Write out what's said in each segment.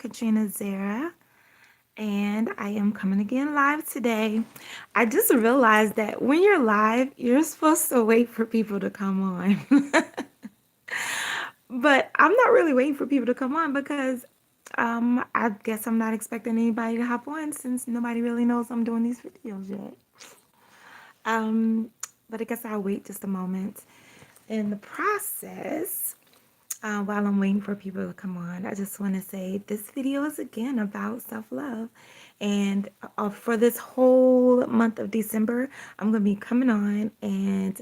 Katrina Zara, and I am coming again live today. I just realized that when you're live, you're supposed to wait for people to come on. But I'm not really waiting for people to come on because I guess I'm not expecting anybody to hop on since nobody really knows I'm doing these videos yet. Um, but I guess I'll wait just a moment. In the process, while I'm waiting for people to come on, I just want to say this video is again about self-love. And for this whole month of December, I'm going to be coming on and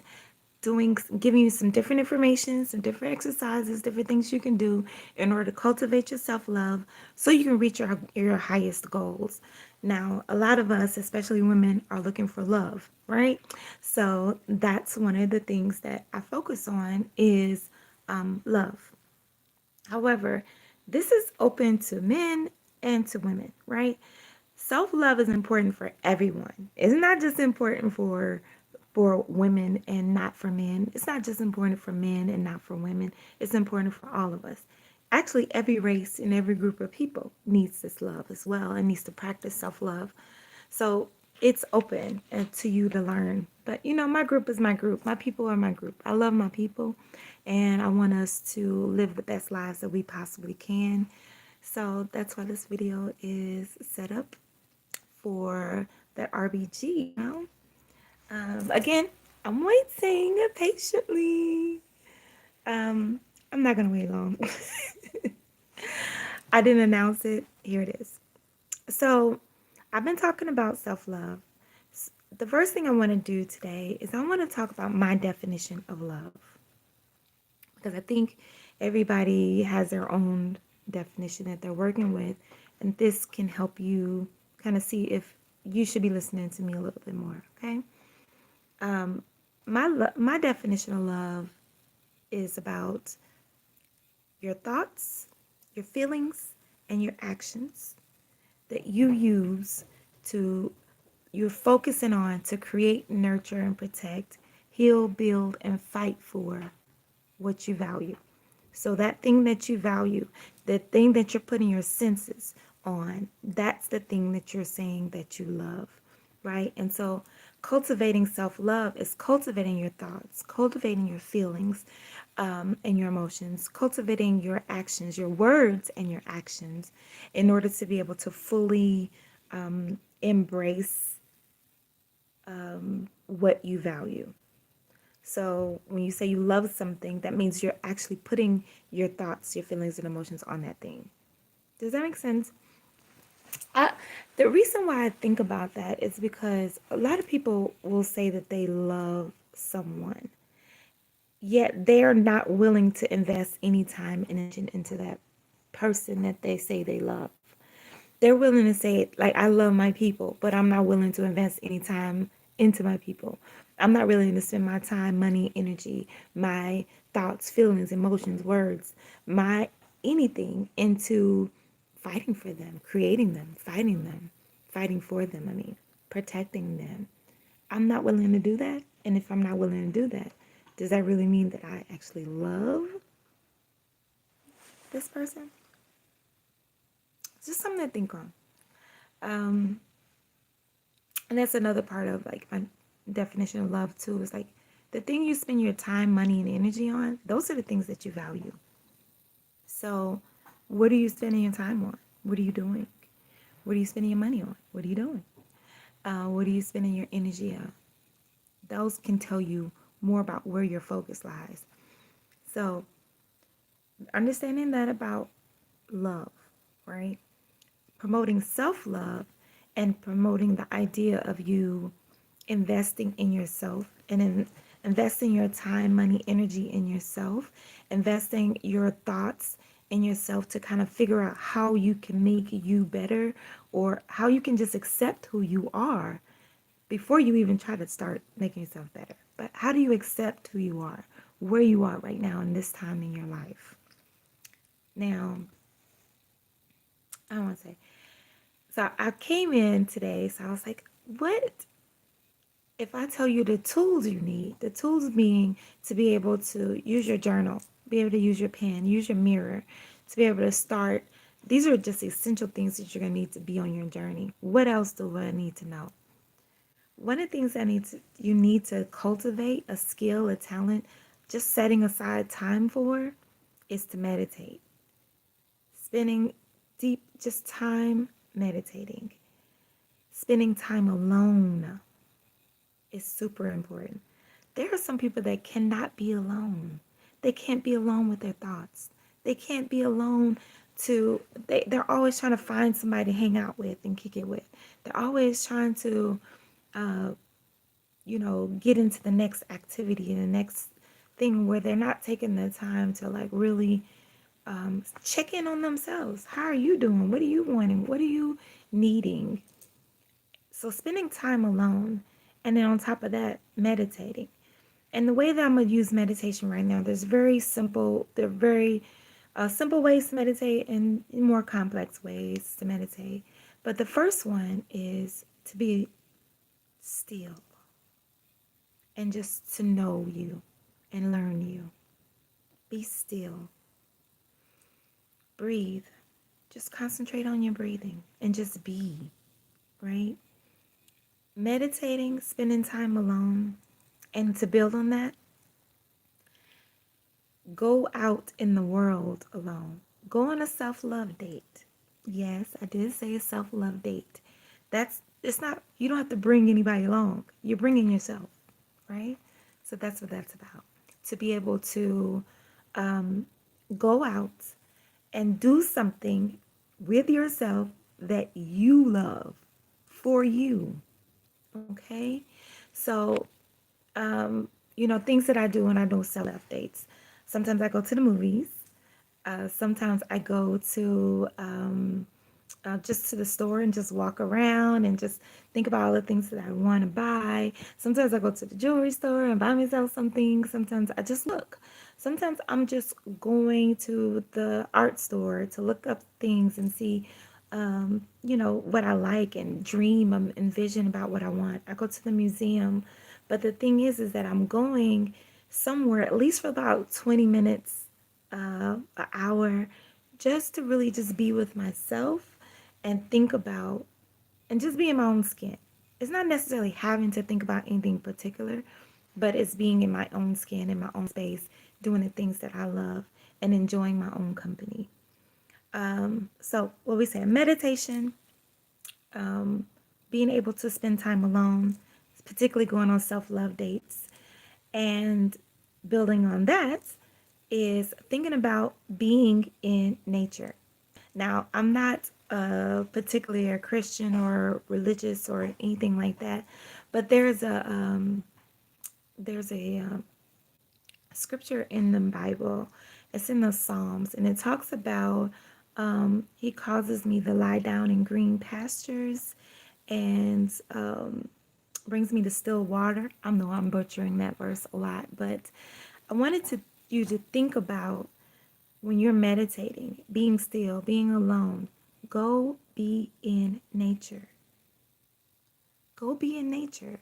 giving you some different information, some different exercises, different things you can do in order to cultivate your self-love so you can reach your highest goals. Now, a lot of us, especially women, are looking for love, right? So that's one of the things that I focus on is love. However, this is open to men and to women, right? Self-love is important for everyone. It's not just important for women and not for men. It's not just important for men and not for women. It's important for all of us. Actually, every race and every group of people needs this love as well and needs to practice self-love. So it's open to you to learn. But my group is my group. My people are my group. I love my people and I want us to live the best lives that we possibly can. So that's why this video is set up for the RBG. Again, I'm waiting patiently. I'm not gonna wait long. I didn't announce it. Here it is. So I've been talking about self-love. The first thing I want to do today is I want to talk about my definition of love because I think everybody has their own definition that they're working with, and this can help you kind of see if you should be listening to me a little bit more. Okay. Um, my definition of love is about your thoughts, your feelings, and your actions that you use to you're focusing on to create, nurture, and protect, heal, build, and fight for what you value. So that thing that you value, the thing that you're putting your senses on, that's the thing that you're saying that you love, right? And so cultivating self-love is cultivating your thoughts, cultivating your feelings, and your emotions, cultivating your actions, your words and your actions in order to be able to fully embrace what you value. So when you say you love something, that means you're actually putting your thoughts, your feelings, and emotions on that thing. Does that make sense? I, the reason why I think about that is because a lot of people will say that they love someone, yet they're not willing to invest any time and energy into that person that they say they love. They're willing to say, like, I love my people, but I'm not willing to invest any time into my people. I'm not willing to spend my time, money, energy, my thoughts, feelings, emotions, words, my anything into fighting for them, creating them, fighting for them, protecting them. I'm not willing to do that. And if I'm not willing to do that, does that really mean that I actually love this person? It's just something to think on. Um, And that's another part of like my definition of love too, is like the thing you spend your time, money, and energy on, those are the things that you value. So what are you spending your time on? What are you doing? What are you spending your money on? What are you doing? What are you spending your energy on? Those can tell you more about where your focus lies. So understanding that about love, right? Promoting self-love and promoting the idea of you investing in yourself and investing your time, money, energy in yourself, investing your thoughts in yourself to kind of figure out how you can make you better or how you can just accept who you are before you even try to start making yourself better. But how do you accept who you are, where you are right now in this time in your life? Now, I want to say, so I came in today, so I was like, what if I tell you the tools you need? The tools being to be able to use your journal, be able to use your pen, use your mirror, to be able to start These are just essential things that you're going to need to be on your journey. What else do I need to know? One of the things you need to cultivate a skill, a talent, just setting aside time for is to meditate. Spending deep just time meditating. Spending time alone is super important. There are some people that cannot be alone. They can't be alone with their thoughts. They can't be alone they're always trying to find somebody to hang out with and kick it with. They're always trying to uh, get into the next activity and the next thing where they're not taking the time to like really check in on themselves. How are you doing? What are you wanting? What are you needing? So spending time alone, and then on top of that, meditating. And the way that I'm gonna use meditation right now, there are very simple ways to meditate and more complex ways to meditate. But the first one is to be still and just to know you and learn you. Be still. Breathe. Just concentrate on your breathing and just be, right? Meditating, spending time alone, and to build on that, go out in the world alone. Go on a self-love date. Yes, I did say a self-love date. It's not, you don't have to bring anybody along. You're bringing yourself, right? So that's what that's about. To be able to um, go out and do something with yourself that you love for you. Okay. So, things that I do when I do self dates. Sometimes I go to the movies. Sometimes I go to just to the store and just walk around and just think about all the things that I want to buy. Sometimes I go to the jewelry store and buy myself something. Sometimes I just look. Sometimes I'm just going to the art store to look up things and see, what I like and dream and envision about what I want. I go to the museum. But the thing is that I'm going somewhere at least for about 20 minutes, an hour, just to really just be with myself and think about and just be in my own skin. It's not necessarily having to think about anything particular, but it's being in my own skin, in my own space, doing the things that I love and enjoying my own company. So what we say, meditation, um, being able to spend time alone, particularly going on self-love dates, and building on that is thinking about being in nature. Now, I'm not particularly a Christian or religious or anything like that, but there's a scripture in the Bible. It's in the Psalms, and it talks about He causes me to lie down in green pastures, and brings me to still water. I know I'm butchering that verse a lot, but I wanted you to think about when you're meditating, being still, being alone. Go be in nature. Go be in nature.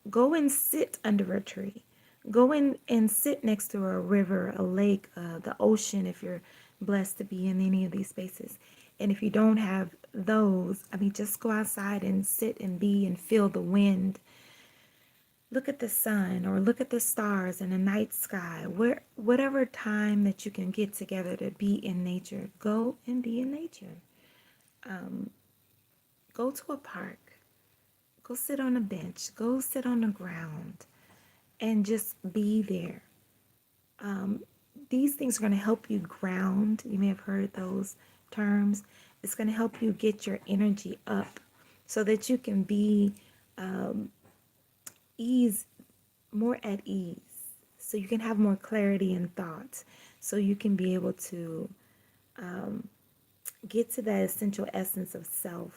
Go and sit under a tree. Go in and sit next to a river, a lake, the ocean, if you're blessed to be in any of these spaces. And if you don't have those, I mean, just go outside and sit and be and feel the wind. Look at the sun or look at the stars in the night sky. Whatever time that you can get together to be in nature, go and be in nature. Um, go to a park. Go sit on a bench. Go sit on the ground and just be there. Um, these things are going to help you ground. You may have heard those terms. It's going to help you get your energy up so that you can be um, ease more at ease. So you can have more clarity in thought. So you can be able to um, get to that essential essence of self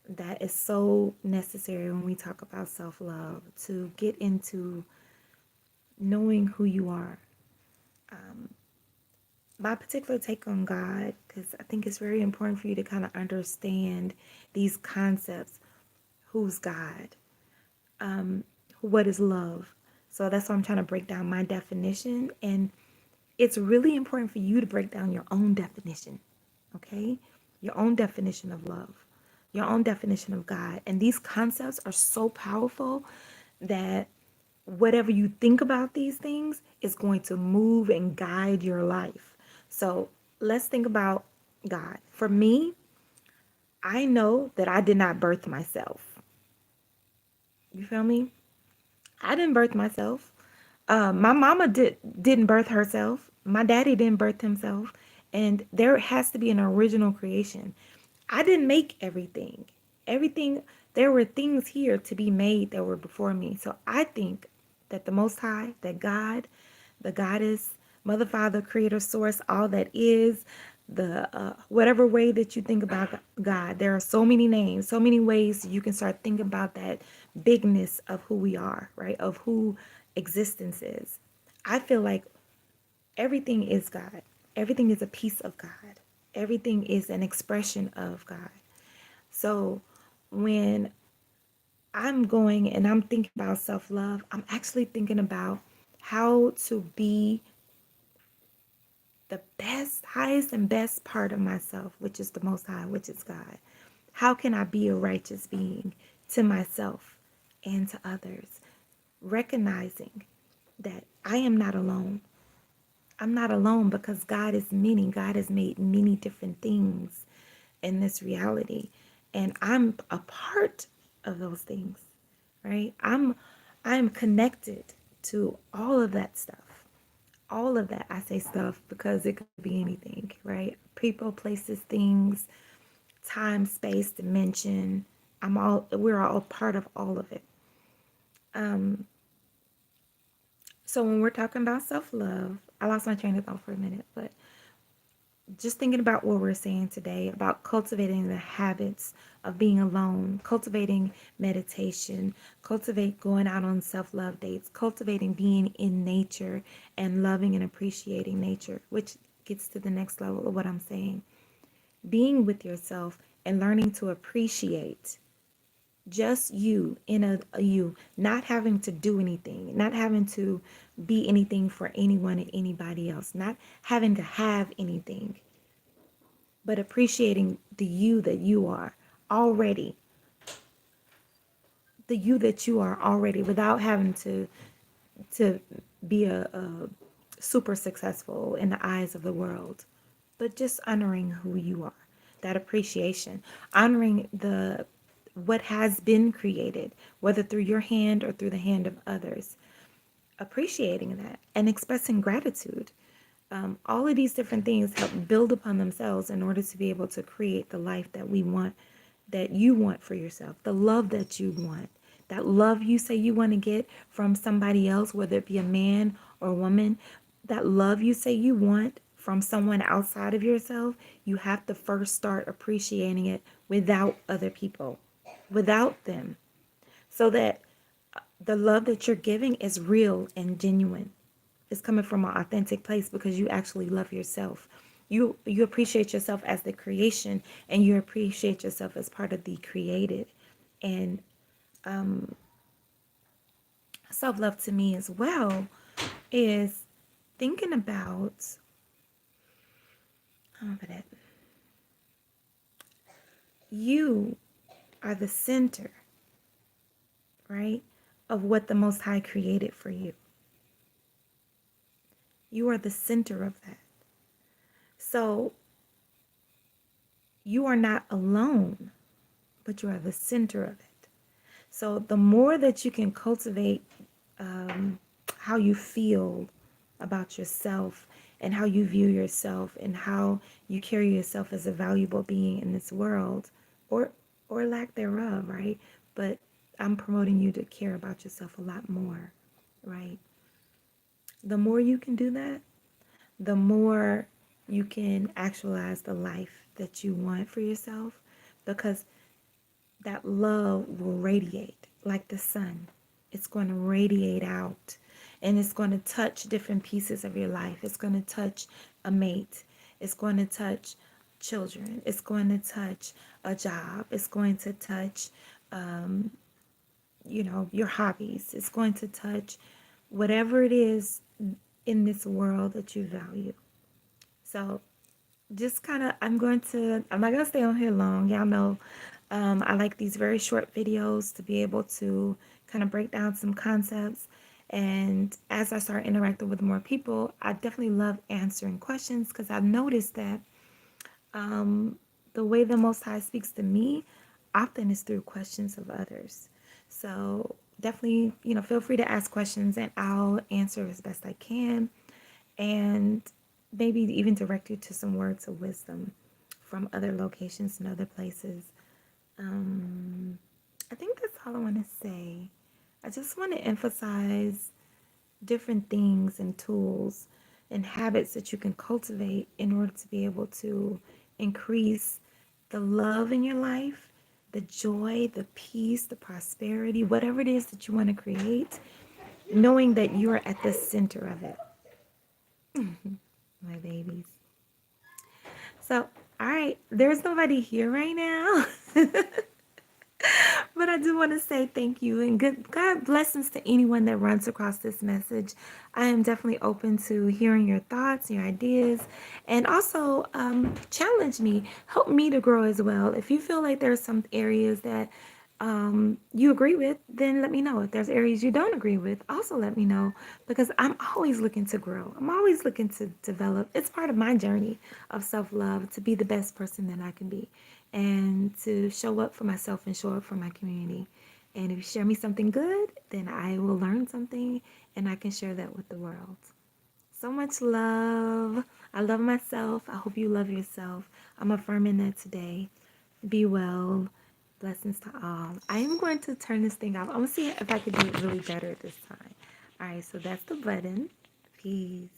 that is so necessary when we talk about self love, to get into knowing who you are. Um, my particular take on God, because I think it's very important for you to kind of understand these concepts. Who's God? What is love? So that's why I'm trying to break down my definition. And it's really important for you to break down your own definition. Okay? your own definition of love, your own definition of God. And these concepts are so powerful that whatever you think about these things is going to move and guide your life. So let's think about God. For me, I know that I did not birth myself. You feel me? I didn't birth myself. My mama didn't birth herself. My daddy didn't birth himself. And there has to be an original creation. I didn't make everything. Everything, there were things here to be made that were before me. So I think that the Most High, that God, the Goddess, Mother, Father, Creator, Source, all that is, the whatever way that you think about God, there are so many names, so many ways you can start thinking about that bigness of who we are, right? Of who existence is. I feel like everything is God. Everything is a piece of God. Everything is an expression of God. So when I'm going and I'm thinking about self love, I'm actually thinking about how to be the best, highest, and best part of myself, which is the Most High, which is God. How can I be a righteous being to myself and to others? Recognizing that I am not alone. I'm not alone because God is many. God has made many different things in this reality. And I'm a part of those things, right? I'm connected to all of that stuff. All of that. I say stuff because it could be anything, right? People, places, things, time, space, dimension. We're all part of all of it. Um, so when we're talking about self-love, I lost my train of thought for a minute, but just thinking about what we're saying today about cultivating the habits of being alone, cultivating meditation, cultivate going out on self-love dates, cultivating being in nature and loving and appreciating nature, which gets to the next level of what I'm saying. Being with yourself and learning to appreciate just you in a you, not having to do anything, not having to be anything for anyone and anybody else, not having to have anything, but appreciating the you that you are already, the you that you are already, without having to be a super successful in the eyes of the world, but just honoring who you are. That appreciation, honoring the what has been created, whether through your hand or through the hand of others, appreciating that and expressing gratitude. All of these different things help build upon themselves in order to be able to create the life that we want, that you want for yourself, the love that you want, that love you say you want to get from somebody else, whether it be a man or a woman, that love you say you want from someone outside of yourself, you have to first start appreciating it without other people, without them, so that the love that you're giving is real and genuine. It's coming from an authentic place because you actually love yourself. You appreciate yourself as the creation, and you appreciate yourself as part of the created. And self-love to me as well is thinking about how about it. You are the center, right, of what the Most High created for you. You are the center of that. So you are not alone, but you are the center of it. So the more that you can cultivate how you feel about yourself and how you view yourself and how you carry yourself as a valuable being in this world, or lack thereof, right? But I'm promoting you to care about yourself a lot more, right? The more you can do that, the more you can actualize the life that you want for yourself, because that love will radiate like the sun. It's going to radiate out, and it's going to touch different pieces of your life. It's going to touch a mate. It's going to touch children. It's going to touch a job. It's going to touch, your hobbies. It's going to touch whatever it is in this world that you value. So just kind of, I'm not gonna stay on here long. Y'all know, I like these very short videos to be able to kind of break down some concepts. And as I start interacting with more people, I definitely love answering questions because I've noticed that um, the way the Most High speaks to me often is through questions of others. So definitely, feel free to ask questions and I'll answer as best I can. And maybe even direct you to some words of wisdom from other locations and other places. Um, I think that's all I want to say. I just want to emphasize different things and tools and habits that you can cultivate in order to be able to increase the love in your life, the joy, the peace, the prosperity, whatever it is that you want to create, knowing that you are at the center of it. My babies. So, all right, there's nobody here right now. But I do want to say thank you and good God blessings to anyone that runs across this message. I am definitely open to hearing your thoughts, your ideas, and also challenge me, help me to grow as well. If you feel like there's some areas that you agree with, then let me know. If there's areas you don't agree with, also let me know because I'm always looking to grow. I'm always looking to develop. It's part of my journey of self love to be the best person that I can be and to show up for myself and show up for my community. And if you share me something good, then I will learn something and I can share that with the world. So much love. I love myself. I hope you love yourself. I'm affirming that today. Be well. Blessings to all. I am going to turn this thing off. I'm going to see if I can do it really better this time. All right, so that's the button. Peace.